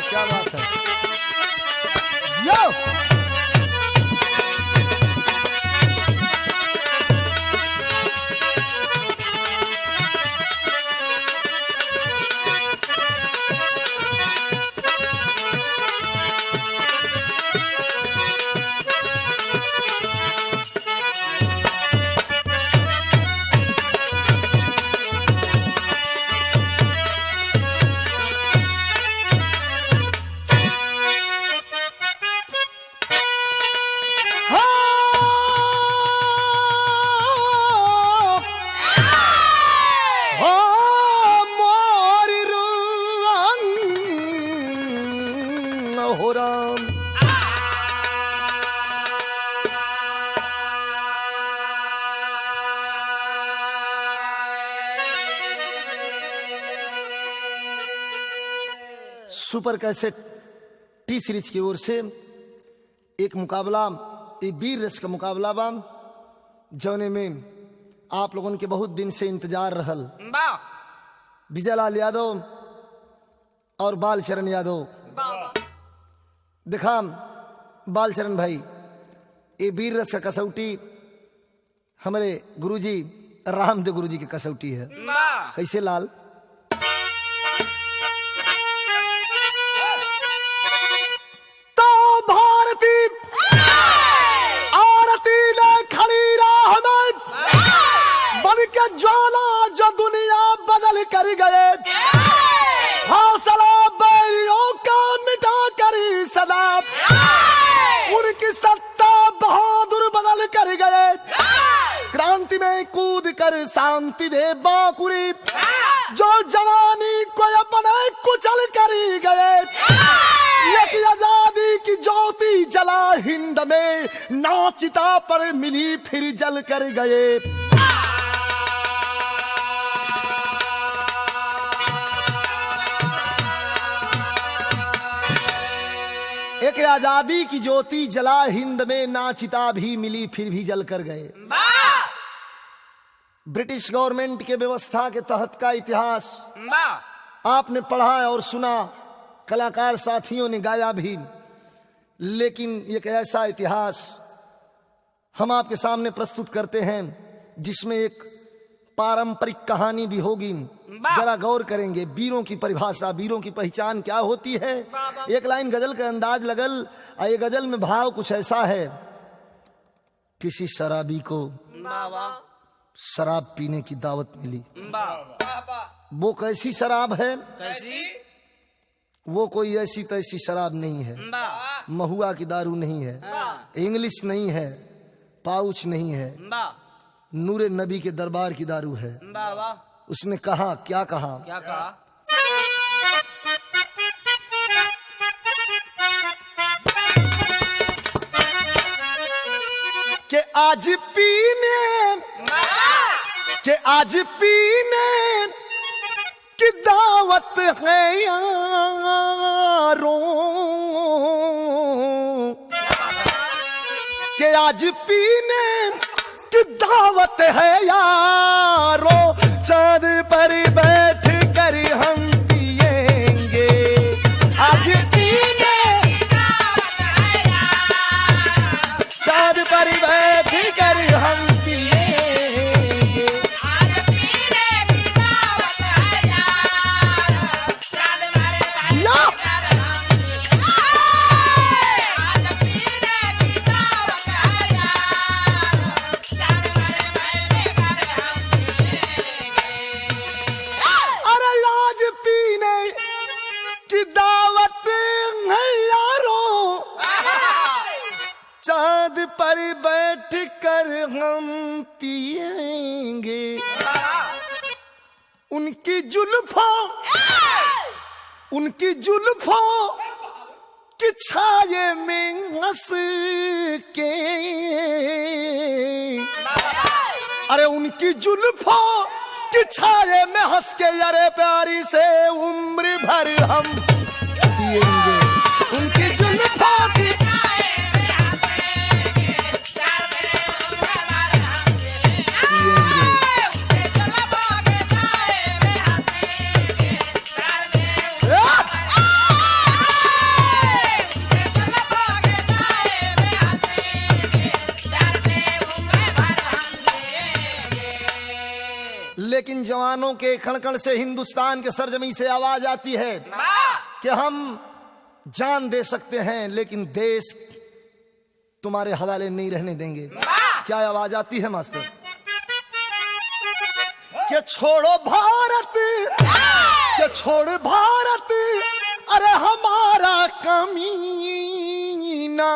क्या बात है यो हो Ram. Super cassette T series की ओर से एक मुकाबला, एक वीर रस का मुकाबला बा, जौने में आप लोगों के बहुत दिन से इंतजार रहल। विजयलाल यादव और बालचरण यादव। देखा बालचरण भाई, ये वीर रस का कसौटी हमारे गुरुजी रामदेव गुरुजी की कसौटी है। कैसे लाल? तो भारती आरती ने खड़ी राह में बन के ज्वाला जो दुनिया बदल कर गए, हौसला बैरियों का मिटा करी सदा, उनकी सत्ता बहादुर बदल कर गए, क्रांति में कूद कर शांति दे बाकुरी, जो जवानी को अपने कुचल करी गए, लेकिन आजादी की ज्योति जला हिंद में, नाचिता पर मिली फिर जल कर गए। एक आजादी की ज्योति जला हिंद में, नाचिता भी मिली फिर भी जल कर गए। ब्रिटिश गवर्नमेंट के व्यवस्था के तहत का इतिहास आपने पढ़ा और सुना, कलाकार साथियों ने गाया भी, लेकिन एक ऐसा इतिहास हम आपके सामने प्रस्तुत करते हैं जिसमें एक पारंपरिक कहानी भी होगी। जरा गौर करेंगे, वीरों की परिभाषा, वीरों की पहचान क्या होती है। एक लाइन गजल का अंदाज लगल, ये गजल में भाव कुछ ऐसा है, किसी शराबी को शराब पीने की दावत मिली। वो कैसी शराब है? वो कोई ऐसी तैसी शराब नहीं है, महुआ की दारू नहीं है, इंग्लिश नहीं है, पाउच नहीं है, नूरे नबी के दरबार की दारू है। उसने कहा, क्या कहा? क्या कहा? कि आज पीने, कि आज पीने की दावत है यारों, कि आज पीने की दावत है यारों, चांद पर बैठ कर हम पिएंगे, आज पीने चांद पर बैठ कर हम पिएंगे, आज पीने की दावत है यार, चांद पर बैठ कर हम पिएंगे, आज पीने की दावत है यार, चांद पर बैठ कर हम पिएंगे। अरे आज पीने की दावत है यारों, चांद पर बैठ कर हम पिएंगे, उनकी जुल्फों, उनकी जुल्फों की छाये में हंस के, अरे उनकी जुल्फों की छाये में हंस के, अरे प्यारी से उम्र भर हम पिएंगे, उनकी जुल्फों की लेकिन जवानों के खड़खड़ से हिंदुस्तान के सरजमी से आवाज आती है कि हम जान दे सकते हैं लेकिन देश तुम्हारे हवाले नहीं रहने देंगे। क्या आवाज आती है मास्टर? कि छोड़ो भारत, कि छोड़ भारत, अरे हमारा कमीना,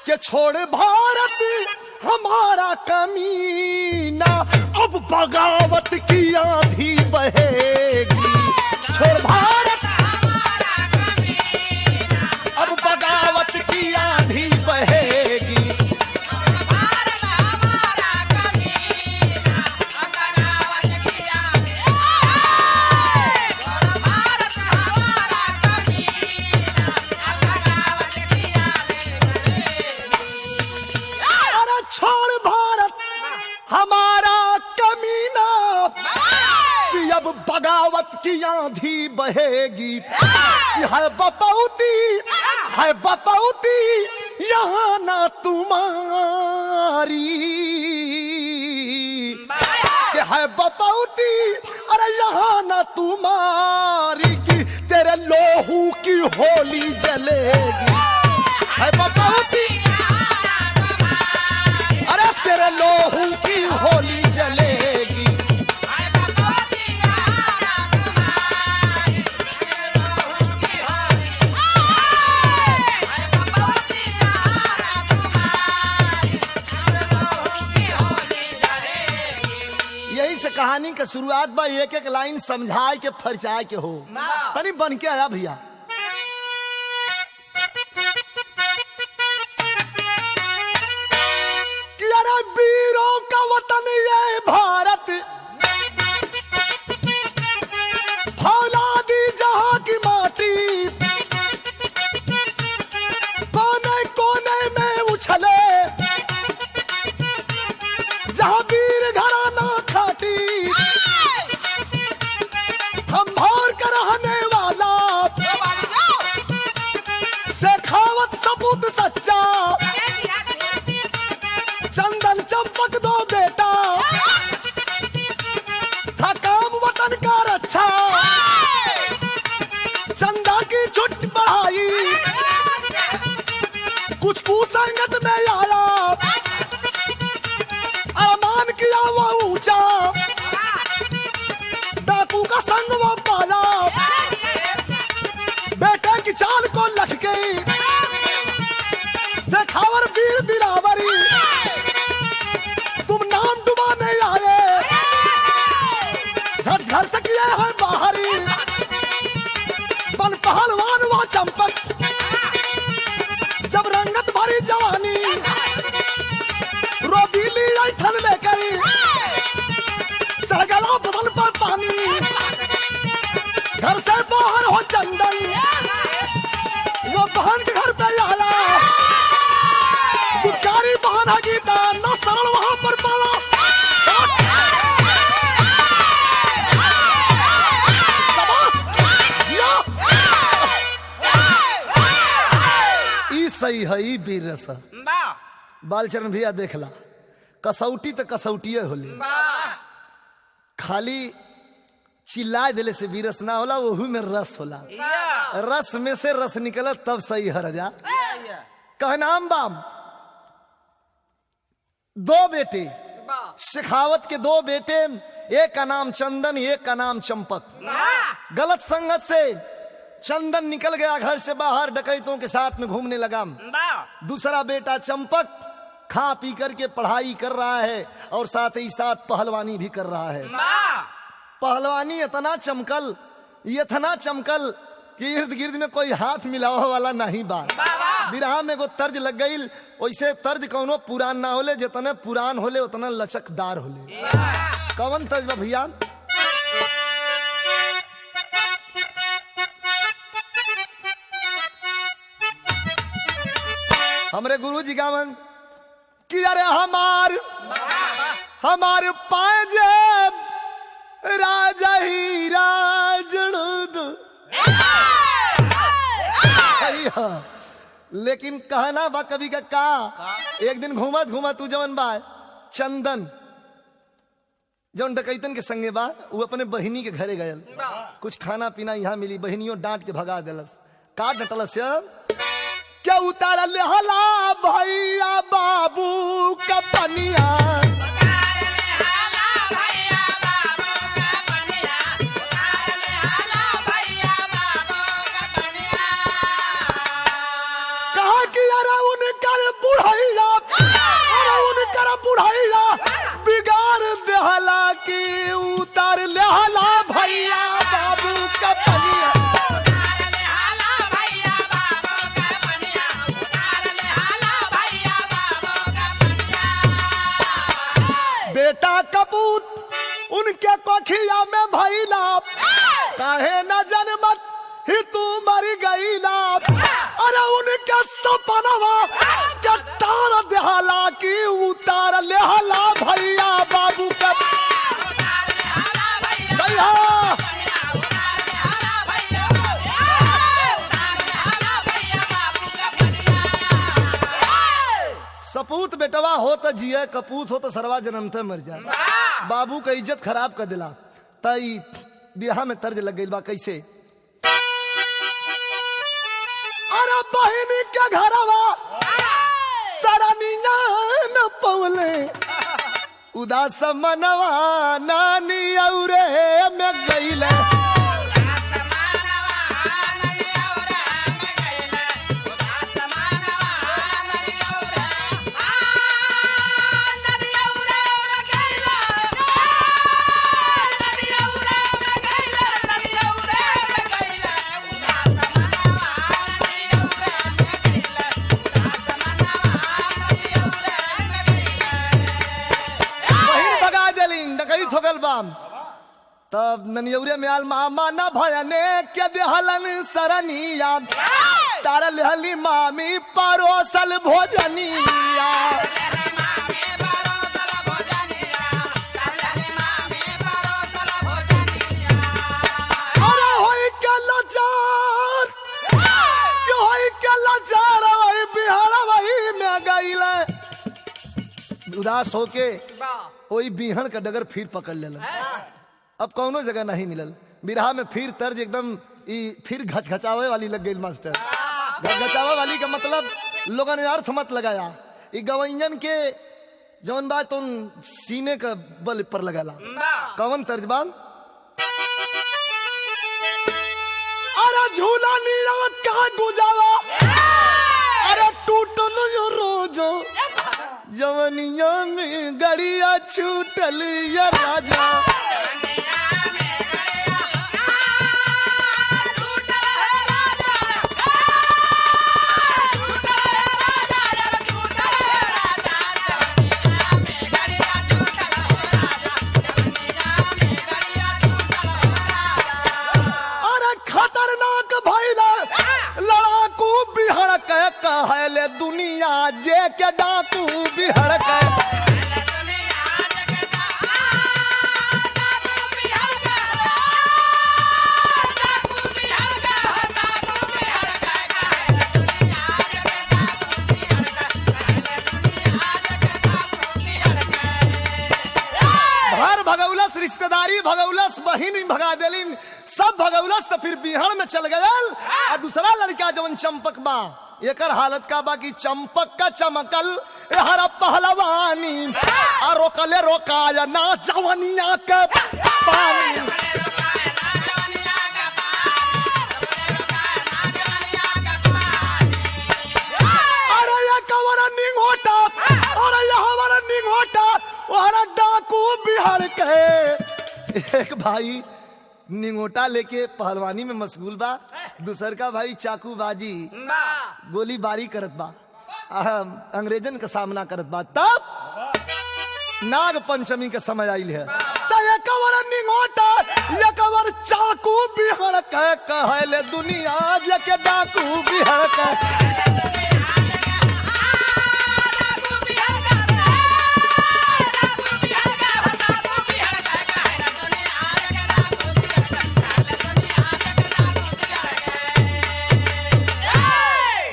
कि छोड़ भारत हमारा कमीना, अब बगावत की आंधी बहेगी। छोड़ भारत अब बगावत की आंधी बहेगी। छोड़ भारत हमारा कमीना, अब बगावत की आंधी बहेगी। है बपौती, है बपौती यहाँ ना तुम्हारी, है बपौती अरे यहाँ ना तुम्हारी, की तेरे लोहू की होली जलेगी। है बपौती अरे तेरे लोहू की होली जलेगी। यही से कहानी का शुरुआत बा, एक एक लाइन समझाए के फरचाए के हो। तनी बन के आया भैया। वीरों का वतन ये भारत, फौलादी जहां की माटी, कोने कोने में उछले जहां वीर घराना खाटी, खंभार का रहने वाला शेखावत सपूत सच्चा, चंदन चंपक दो बेटा, था काम वतन का रक्षा, चंदा की छुट बढ़ाई, कुछ कुसंगत में आया, अरमान किया वो ऊंचा, डाकू का संग वो पाला, बेटे की चाल को लख गई, शेखावर वीर बिरावरी, घर से किए हैं बाहरी, बन पहलवान वो चंपक, जब रंगत भरी जवानी, रोबीली ऐठन लेकर चढ़ गया बदल पर पानी, घर से बाहर हो चंदन, वो बहन के घर पे आया, दुकारी बहन है गीता, न सरल वहां पर पाला। सही है वीर रस। बालचरण भैया देखला, कसौटी तो कसौटिये होली, खाली चिल्लाए दिले से वीरस ना होला, वही में रस होला। रस में से रस निकला तब सही है रजा। कहनाम बाम दो बेटे, शेखावत के दो बेटे, एक का नाम चंदन, एक का नाम चंपक। गलत संगत से चंदन निकल गया घर से बाहर, डकैतों के साथ में घूमने लगा। दूसरा बेटा चंपक खा पी करके पढ़ाई कर रहा है और साथ ही साथ पहलवानी भी कर रहा है। पहलवानी इतना चमकल, इतना चमकल कि इर्द गिर्द में कोई हाथ मिलावा वाला नहीं बा। बिरहा में को तर्ज लग गई, वैसे तर्ज कौनो पुरान ना होले, जितने पुरान होले उतना लचकदार होले। कौन तर्ज बा भैया? हमरे गुरु जी गावन कि अरे हमार पाजे राजा ही राजड़, लेकिन कहना बा कवि का एक दिन घूमत घूमत तू जवन बा चंदन जौन डकैतन के संगे बा वो अपने बहिनी के घरे गयल, कुछ खाना पीना यहाँ मिली, बहिनियों डांट के भगा दिलस। का डटलस क्या उतार ले हला भैया बाबू का पनिया, कहा कि अरे उनकर बुढ़ैया, अरे उनकर बुढ़ैया बिगाड़ देहला की उतार ले हला भैया बाबू का पनिया। बेटा कपूत उनके कोखिया में भैला, काहे न जनमत ही तू मर गई ना, अरे उनके सपनवा के तार देहला की उतार लेहला भैया बाबू का। सपूत बेटवा हो तो जिये, कपूत हो तो सरवा जन्मते मर जाए। बाबू का इज्जत खराब कर दिला, तई बिरहा में तर्ज लग गई बा कैसे। अरे बहिनी के घरवा सरनिया न पवले, उदास मनवा नानी औरे में गईले, तब ननियौरे में आल मामा न भयने के देहलन सरनिया, तार लेहली मामी परोसल भोजनिया। अरे होई के लाचार, क्यों होई के लाचार, वही बिहार वही में गईले। उदास होके वही बिहन का डगर फिर पकड़ लेला, अब कौनो जगह नहीं मिलल। बिरहा में फिर तर्ज एकदम फिर घचघचावे वाली लग गई मास्टर। घचघचावे वाली का मतलब लोगों ने अर्थ मत लगाया, गवैयन के जौन बात उन सीने का बल पर लगाला। कौन तर्जबा, अरे झूला नीरा का गुजावा, अरे टूटल यो रोजो जवनिया में गड़िया छूटल या राजा। कहले दुनिया जे के डाकू बिहड़ के, भर भगौलस रिश्तेदारी भगौलस, बहिन भगा देलिन, सब भगौलस। तो फिर बिहड़ में चल गयल। आ दूसरा लड़का जवन चंपक बा, एकर हालत का बाकी चंपक का चमकल हर पहलवानी, आ रोकले रोकाया ना जवनिया के पानी। अरे ये कवरा निंगोटा, अरे ये हमारा निंगोटा, वहां डाकू बिहार के। एक भाई निंगोटा लेके पहलवानी में मशगूल बा, दूसर का भाई चाकू बाजी गोली बारी करत बा, अंग्रेजन का सामना करत बा। तब नाग पंचमी के समय आइल है, कवर निंगोटा ये कवर चाकू बिहड़ के, कहले दुनिया जे के डाकू बिहड़ के।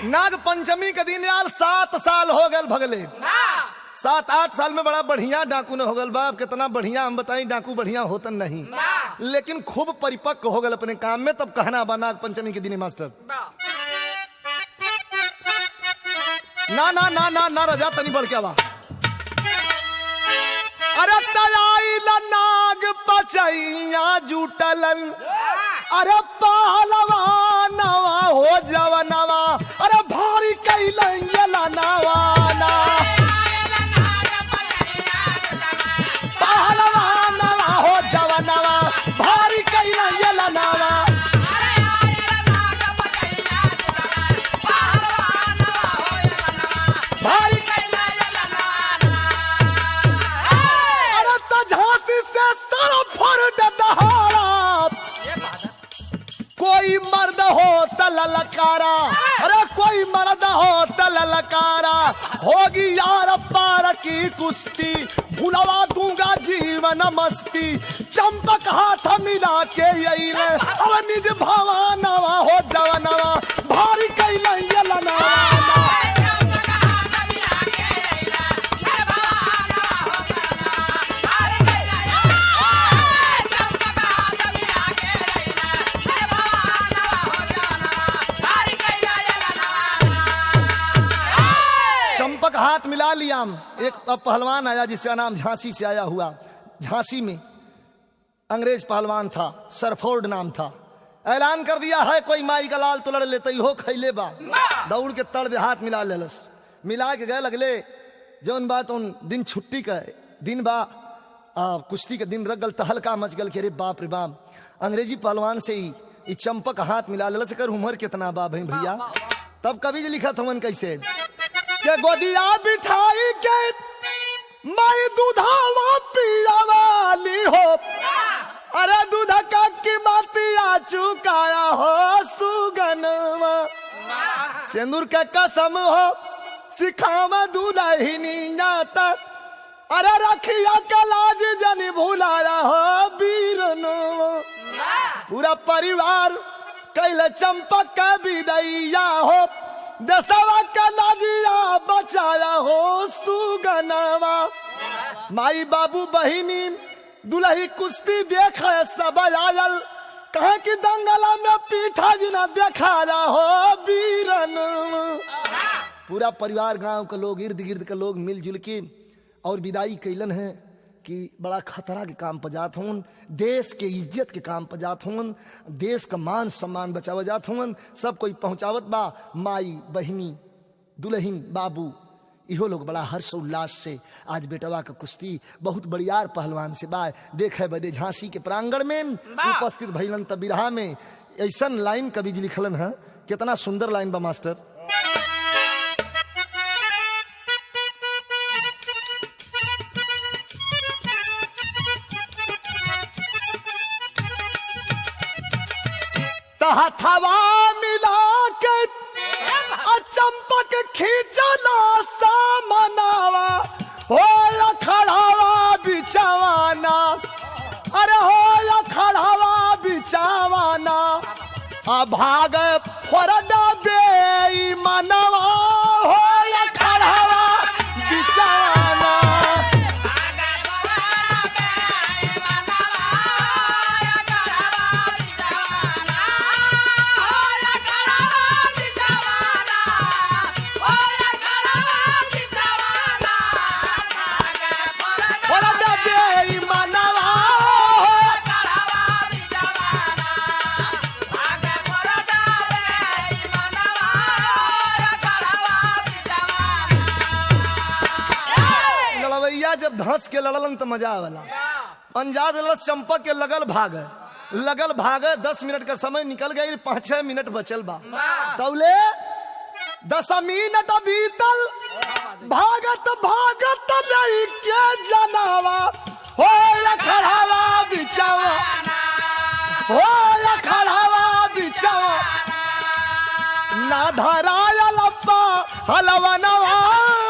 नाग पंचमी के दिन यार 7 साल हो गए भगले, 7-8 साल में बड़ा बढ़िया डाकू ने हो गल बाप। कितना बढ़िया हम बताई, डाकू बढ़िया होतन नहीं, लेकिन खूब परिपक्व हो गल अपने काम में। तब कहना बा नाग पंचमी के दिन मास्टर, ना ना ना ना ना रजा तनी बढ़ क्या बा। अरे तयाइल नाग पचैया जुटलन, अरे पहलवानवा हो जवनवा, अरे भारी कैलैला नवाना, पहलवानवा हो जवनवा, भारी कैलैला नवा। कोई मर्द हो तललकारा, अरे कोई मर्द हो तललकारा, होगी यार पार की कुश्ती, भुलवा दूंगा जीवन मस्ती, चंपक हाथ मिला के यही रे, अब निज भवानवा हो जवनवा, भारी कैलैला नवा। चंपक हाथ मिला लिया। एक पहलवान आया जिसका नाम झांसी से आया हुआ। झांसी में अंग्रेज पहलवान था, सरफोर्ड नाम था। ऐलान कर दिया है कोई माई का लाल तो लड़ लेते हो खैले बा। दौड़ के तड़ दे हाथ मिला लेलस, मिला के गए लगले। जौन बात उन दिन छुट्टी का दिन बा, कुश्ती के दिन रख गल, तहलका मच गल के रे बाप रे बाप। अंग्रेजी पहलवान से ही चंपक हाथ मिला लेलस। कर उम्र कितना बा भाई भैया। तब कभी लिखा था मन कैसे के गोदिया बिठाई के माई दूधावा पिया वाली हो, अरे दूध का कीमतिया चुकाया हो सुगनवा, सिंदूर का कसम हो सिखावा दुल्हनी जाता, अरे रखिया का लाज जनी भुलाया हो बीरनवा। पूरा परिवार कैल चंपक का विदैया हो, दसवा का नाजिया बचाया हो सुगनवा। माई बाबू बहिनी दुल्ही कुश्ती देख सब आयल, कहे कि दंगला में पीठा जिना देखाया हो बीरन। पूरा परिवार गांव के लोग, इर्द गिर्द के लोग मिलजुल के और विदाई कैलन है कि बड़ा खतरा के काम पर जात हूँ, देश के इज्जत के काम पर जात हूँ, देश का मान सम्मान बचावा जात हूँ। सब कोई पहुँचावत बा, माई बहिनी दुल्हन बाबू इहो लोग बड़ा हर्ष उल्लास से आज बेटवा का कुश्ती बहुत बड़ियार पहलवान से बा देखे बदे झांसी के प्रांगण में उपस्थित भइलन। तब बिरहा में ऐसन लाइन कवि जी लिखलन है, कितना सुंदर लाइन बा मास्टर। हथवा मिला के चंपक खींचना सामनावा, हो खड़ावा बिचावाना, अरे हो खड़ावा बिचावाना, भाग फोरडा बे मनवा, हो खड़ावा बिचावाना। जब धंस के लड़लन तो मजा आवेला। अंजाद चंपक के लगल भागे 10 मिनट का समय निकल गई, 5-6 मिनट बचल बा। तौले 10 मिनट बीतल, भागत भागत नहीं के जनावा, हो खड़ावा बिचावा, हो खड़ावा बिचावा, ना धराया लप्पा हलवनवा,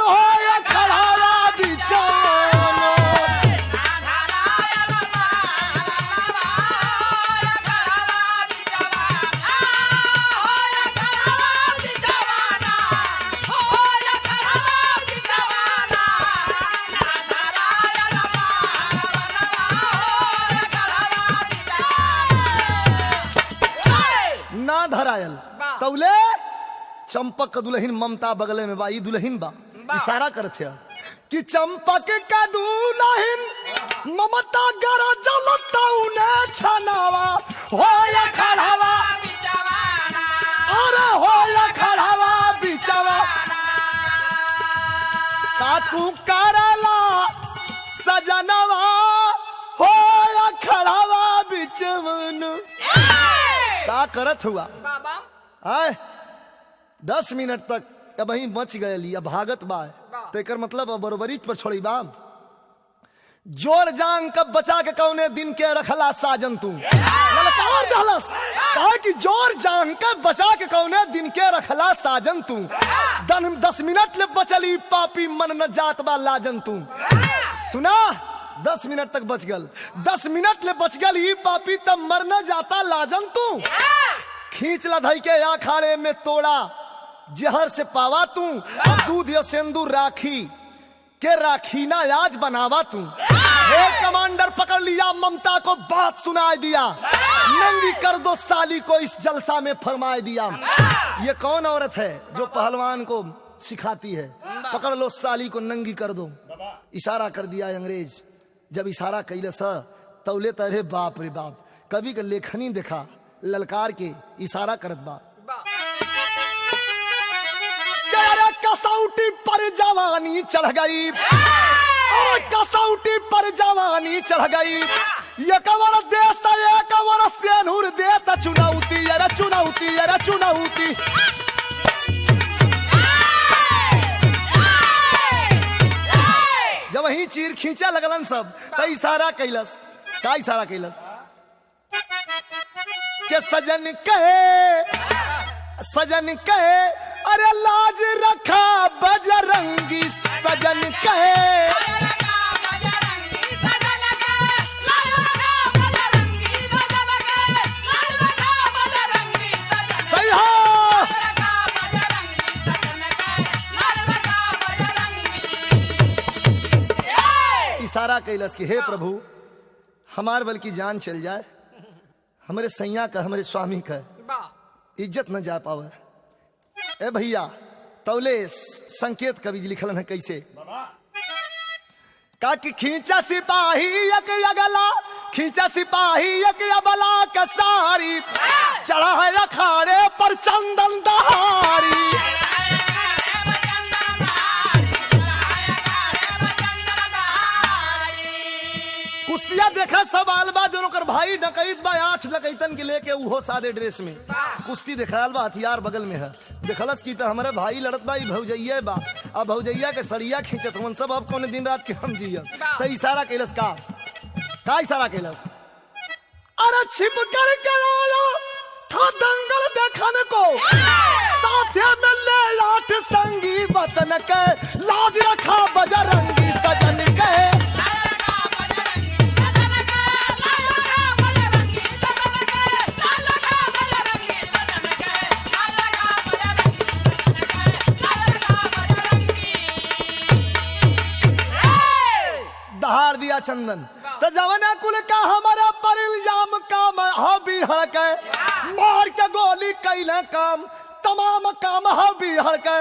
हो खड़ावा बिचावा। चंपक का दुल्हन ममता बगले में बा, ई दुल्हन बा, इशारा करते हैं कि चंपक का दुल्हन ममता गर जलता उन्हें छनावा हो या खड़ावा, अरे हो या खड़ावा बिचावा काकू करला सजनवा हो या खड़ावा बिचवन। का करत हुआ आए 10 मिनट तक अब वहीं बच गए लिया भागत बा, तो एक मतलब बरोबरी पर छोड़ी बा। जोर जांग कब बचा के कौने दिन के रखला साजन तू, ललकार दहलस कहा कि जोर जांग कब बचा के कौने दिन के रखला साजन तू, 10 मिनट ले बचली पापी मन न जात बा लाजन तू। सुना 10 मिनट तक बच गल, 10 मिनट ले बच गल ही पापी तब मर न जाता लाजन तू। खींच ला धई के अखाड़े में तोड़ा जहर से पावा तू, दूध या सिंदूर राखी के राखीना आज बनावा तू। हे कमांडर पकड़ लिया ममता को बात सुनाई दिया, नंगी कर दो साली को इस जलसा में फरमाए दिया। ये कौन औरत है जो पहलवान को सिखाती है, पकड़ लो साली को नंगी कर दो। इशारा कर दिया अंग्रेज, जब इशारा कैले स तौले तरे बाप रे बाप, कभी के लेखनी देखा ललकार के इशारा करत बा। कसौटी पर जवानी चढ़ गई, और कसौटी पर जवानी चढ़ गई, ये कवर देश ये कवर सेनूर देता चुनौती, अरे चुनौती, अरे चुनौती। जब वही चीर खींचा लगलन सब तो इशारा कैलस, का इशारा कैलस के सजन कहे अरे लाज रखा बजरंगी, सजन कहे सही हो। इशारा कैलस कि हे प्रभु हमार बल की जान चल जाए, हमारे सैया का हमारे स्वामी का इज्जत न जा पावे। ए भैया तौले संकेत कवि लिखलन है कैसे, का कि खींचा सिपाही एक अगला, खींचा सिपाही एक अबला का सारी, चढ़ा है अखाड़े पर चंदन दहारी। कुश्तिया देखा सवाल बा, दोनों कर भाई डकैत बा, 8 डकैतन के लेके उहो सादे ड्रेस में कुश्ती दिखाल बा, हथियार बगल में है। देखलस की तो हमारे भाई लड़त बा, भौजैया बा, अब भौजैया के सड़िया खींचत हम सब, अब कौन दिन रात के हम जिया। तो इशारा कैलस का इशारा कैलस, अरे छिप कर आया था दंगल देखने को, साथे में ले 8 संगी वतन के, लाज रखा बजरंगी सजन के। दहाड़ दिया चंदन तो जवना कुल का हमारा पर इल्जाम काम हबी हड़के, मार के गोली कैले काम तमाम काम हबी हड़के,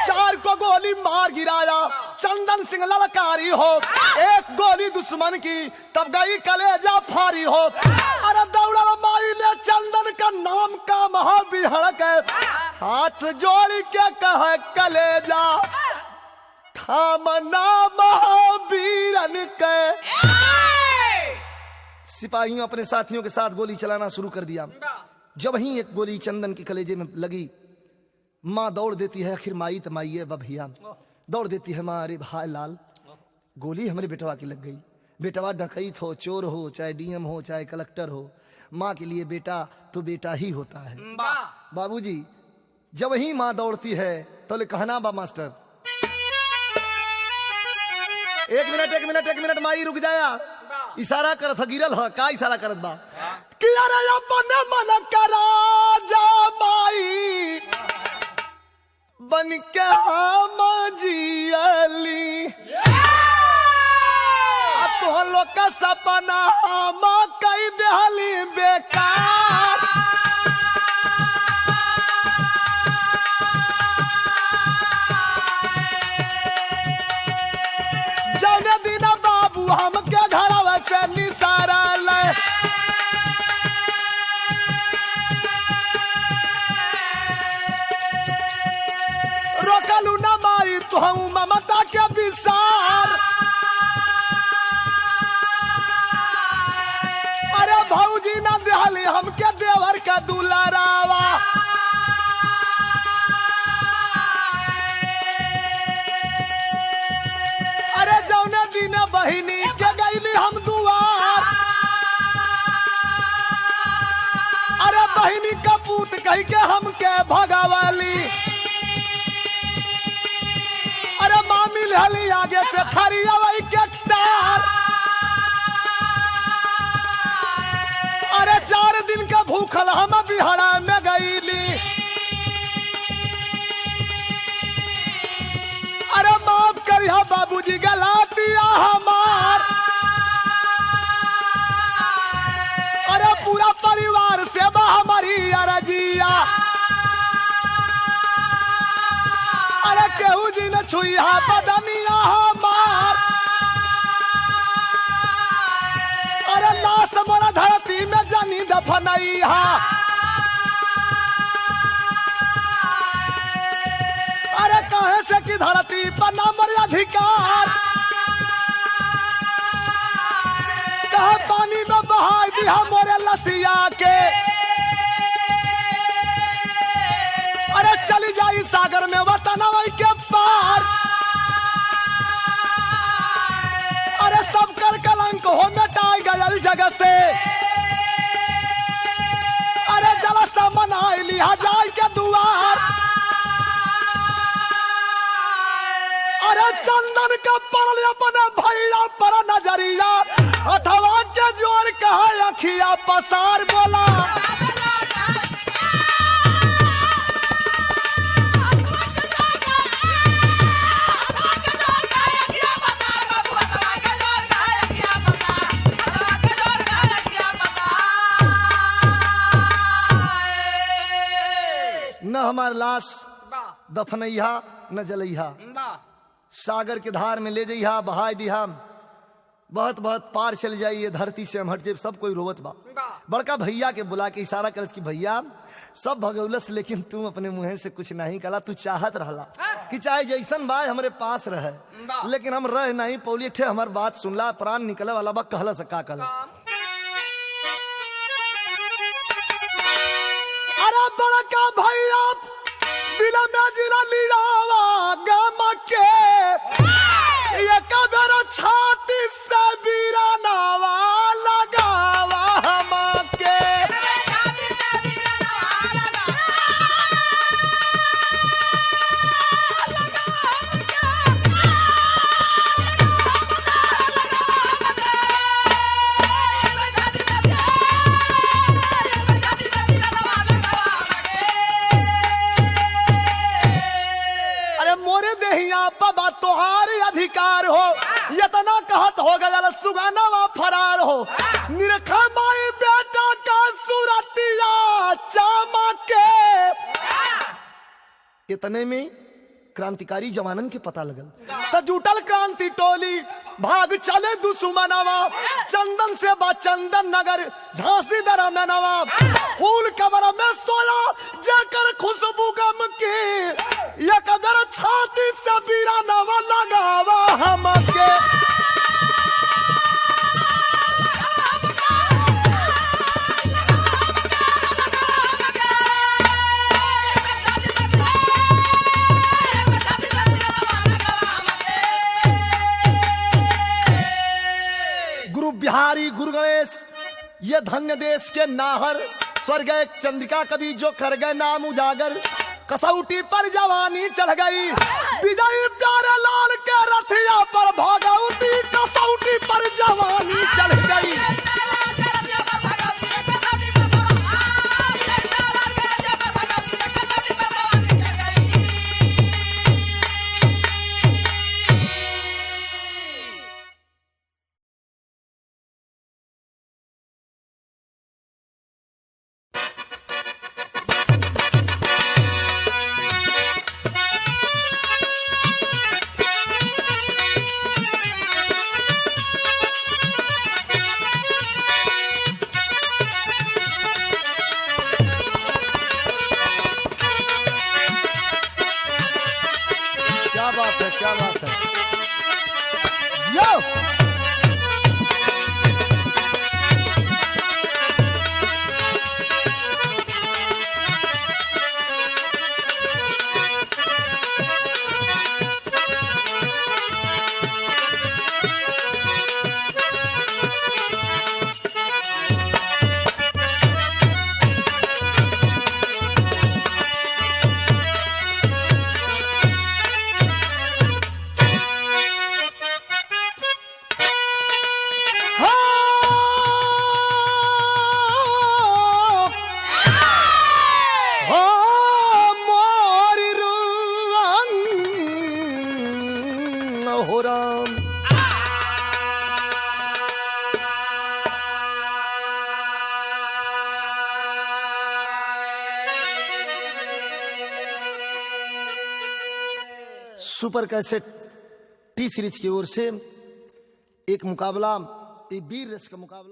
4 को गोली मार गिराया चंदन सिंह ललकारी हो, 1 गोली दुश्मन की तब गई कलेजा फारी हो। अरे दौड़ा माई ने चंदन का नाम काम हबी हड़के, हाथ जोड़ के कहे कलेजा महावीरन के। सिपाहियों अपने साथियों के साथ गोली चलाना शुरू कर दिया। जब ही एक गोली चंदन के कलेजे में लगी, माँ दौड़ देती है, आखिर माई तो माई है भैया, दौड़ देती है माँ, अरे भाई लाल गोली हमारे बेटवा की लग गई। बेटवा डकैत हो, चोर हो, चाहे डीएम हो, चाहे कलेक्टर हो, माँ के लिए बेटा तो बेटा ही होता है। बाबूजी जब ही माँ दौड़ती है तो ले कहना बा मास्टर, 1 मिनट माई रुक जाया, इशारा करत गिरल ह, का इशारा करत बा कि अरे अपने मन करा जा माई बन के हम जियली, तो लोग का सपना हम कई देहली बेकार। तो हम ममता के विसार। अरे भौजी ना दिहली हमके देवर का दुलारावा। अरे जौने दिन बहिनी के गईली हम दुआर। अरे बहिनी का पूत कह के हमके भगावाली। अरे मामी लहली आगे से खरिया वही के तार। अरे 4 दिन का भूखल हम बिहड़ा में गईली। अरे माफ करिया बाबूजी गलातिया हमार। अरे पूरा परिवार से हमारी अरजिया। अरे केहू जी ने छुई बदनिया हमार। अरे लाश मोरा धरती में जानी दफनैया। अरे कहे से कि धरती पर नंबर अधिकार। कहा पानी में बहा दिया मोरे लसिया के। अरे चली जाई सागर में वतनवई के पार। अरे सब कर कलंक हो मिटाई गयल जगह से। अरे जल से मनाई लिया जाय के दुआर। अरे चंदन का परल अपने भैया पर नजरिया। अथवा के जोर कहा अखिया पसार बोला। न हमार लाश दफनैहा न जलैहा। सागर के धार में ले जइहा बहाय दिहा। बहुत बहुत पार चल जाइए धरती से हम हट जाए। सब कोई रोवत बा। बड़का भैया के बुला के इशारा करस कि भैया सब भगौलस लेकिन तू अपने मुंह से कुछ नहीं कला। तू चाहत रहला कि चाहे जैसन बाय हमरे पास रहे लेकिन हम रह नहीं पौली। ठे हमार बात सुनला प्राण निकले वाला बा। कहला से का कहला। अरे बड़का भैया दिल में जिला लियावा गम के। ये कबर छाती से बीरानावा लगावा हम के। बाबा तोहारी अधिकार हो। यतना कहत हो गया सुगानावा फरार हो। निरखा माई बेटा का सूरतिया चमके। इतने में क्रांतिकारी जवानन के पता लगल। त जुटल क्रांति टोली भाग चले दुश्मनवा। चंदन से बा चंदन नगर झांसी दर में नवाब। फूल कबर में सोया जाकर खुशबू गम की। ये कबर छाती से बीरा नवा लगावा हमके। गुरु बिहारी गुरु गणेश ये धन्य देश के नाहर। स्वर्ग एक चंद्रिका कभी जो कर गए नाम उजागर। कसौटी पर जवानी चढ़ गई विजयी प्यारे लाल के रथिया पर। भगवती कसौटी पर जवानी चढ़ गई। क्या बात है, क्या बात है। यो हो Ram. Super cassette T series की ओर से एक मुकाबला, ये वीर रस का मुकाबला।